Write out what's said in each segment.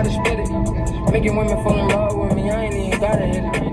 gotta split it. Making women fall in love with me, I ain't even gotta hit it.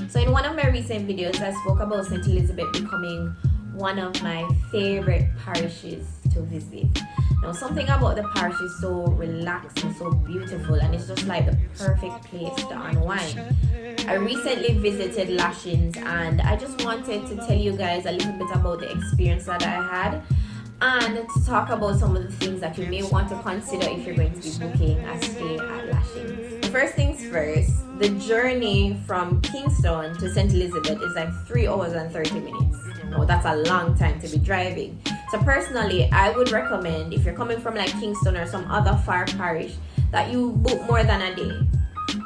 So in one of my recent videos, I spoke about St. Elizabeth becoming one of my favorite parishes to visit. Now, something about the parish is so relaxing, so beautiful, and it's just like the perfect place to unwind. I recently visited Lashings, and I just wanted to tell you guys a little bit about the experience that I had, and to talk about some of the things that you may want to consider if you're going to be booking a stay at Lashings. First things first, the journey from Kingston to St. Elizabeth is like 3 hours and 30 minutes. Now, that's a long time to be driving. So personally, I would recommend, if you're coming from like Kingston or some other far parish, that you book more than a day.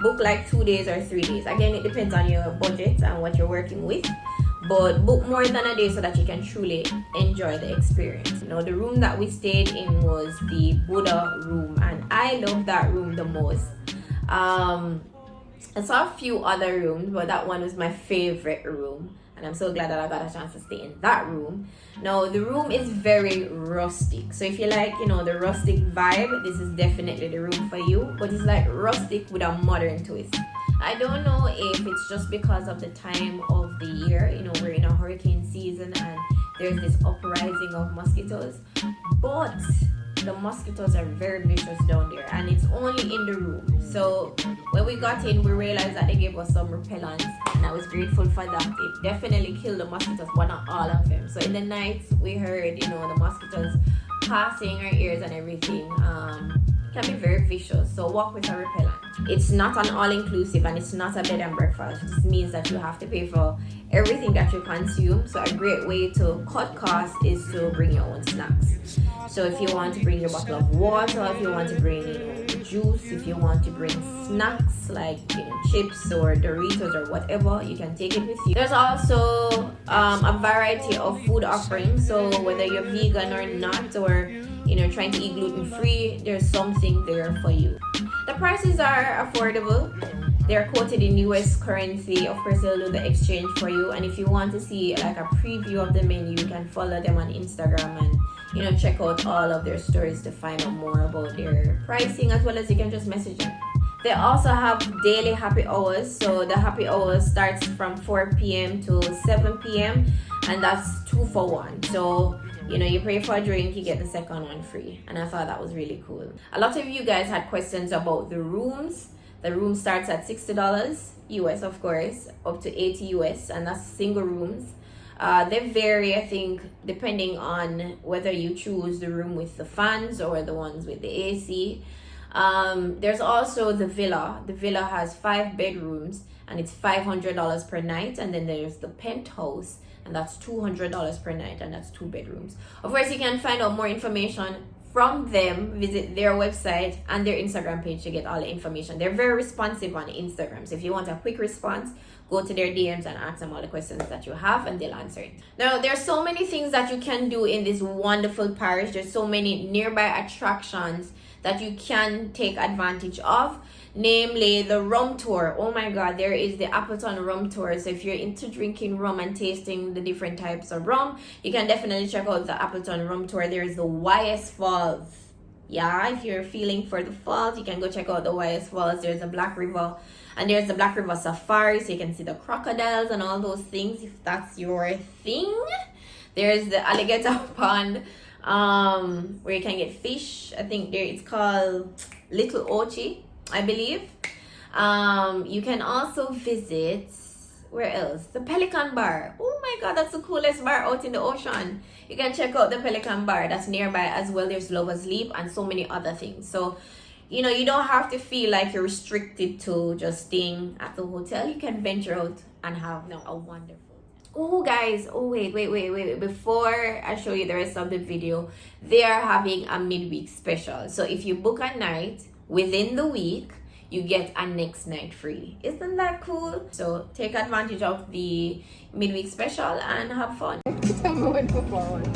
Book like 2 days or 3 days. Again, it depends on your budget and what you're working with. But book more than a day so that you can truly enjoy the experience. Now, the room that we stayed in was the Buddha room, and I love that room the most. I saw a few other rooms, but that one was my favorite room. And I'm so glad that I got a chance to stay in that room. Now, the room is very rustic. So if you like, the rustic vibe, this is definitely the room for you. But it's like rustic with a modern twist. I don't know if it's just because of the time of the year. We're in a hurricane season and there's this uprising of mosquitoes. But the mosquitoes are very vicious down there, and it's only in the room. So when we got in, we realized that they gave us some repellent, and I was grateful for that. It definitely killed the mosquitoes, but not all of them. So in the night, we heard the mosquitoes passing our ears and everything. Can be very vicious, so walk with a repellent. It's not an all-inclusive, and it's not a bed and breakfast. This means that you have to pay for everything that you consume. So a great way to cut costs is to bring your own snacks. So if you want to bring your bottle of water, if you want to bring juice, if you want to bring snacks like chips or Doritos or whatever, you can take it with you. There's also a variety of food offerings. So whether you're vegan or not, or trying to eat gluten-free, there's something there for you. The prices are affordable. They're quoted in US currency. Of course, they'll do the exchange for you. And if you want to see like a preview of the menu, you can follow them on Instagram and check out all of their stories to find out more about their pricing, as well as you can just message them. They also have daily happy hours. So the happy hours starts from 4 p.m. to 7 p.m. and that's 2 for 1. So you pay for a drink, you get the second one free. And I thought that was really cool. A lot of you guys had questions about the rooms. The room starts at $60 US, of course, up to $80 US, and that's single rooms. They vary, I think, depending on whether you choose the room with the fans or the ones with the AC. There's also the villa. The villa has 5 bedrooms and it's $500 per night. And then there's the penthouse, and that's $200 per night, and that's 2 bedrooms. Of course, you can find out more information from them. Visit their website and their Instagram page to get all the information. They're very responsive on Instagram. So if you want a quick response, go to their DMs and ask them all the questions that you have, and they'll answer it. Now, there's so many things that you can do in this wonderful parish. There's so many nearby attractions that you can take advantage of, namely the rum tour. Oh my god, there is the Appleton rum tour. So if you're into drinking rum and tasting the different types of rum, you can definitely check out the Appleton rum tour. There is the YS Falls. Yeah, if you're feeling for the falls, you can go check out the YS Falls. There's the Black River, and there's the Black River Safari, so you can see the crocodiles and all those things if that's your thing. There's the alligator pond, where you can get fish. I think it's called Little Ochi, I believe. You can also visit, where else? The Pelican Bar. Oh my god, that's the coolest bar out in the ocean. You can check out the Pelican Bar, that's nearby as well. There's Lover's Leap and so many other things. So you don't have to feel like you're restricted to just staying at the hotel. You can venture out and have a wonderful. Oh guys, wait, before I show you the rest of the video, they are having a midweek special. So if you book a night within the week, you get a next night free. Isn't that cool? So take advantage of the midweek special and have fun. Tell me when to forward.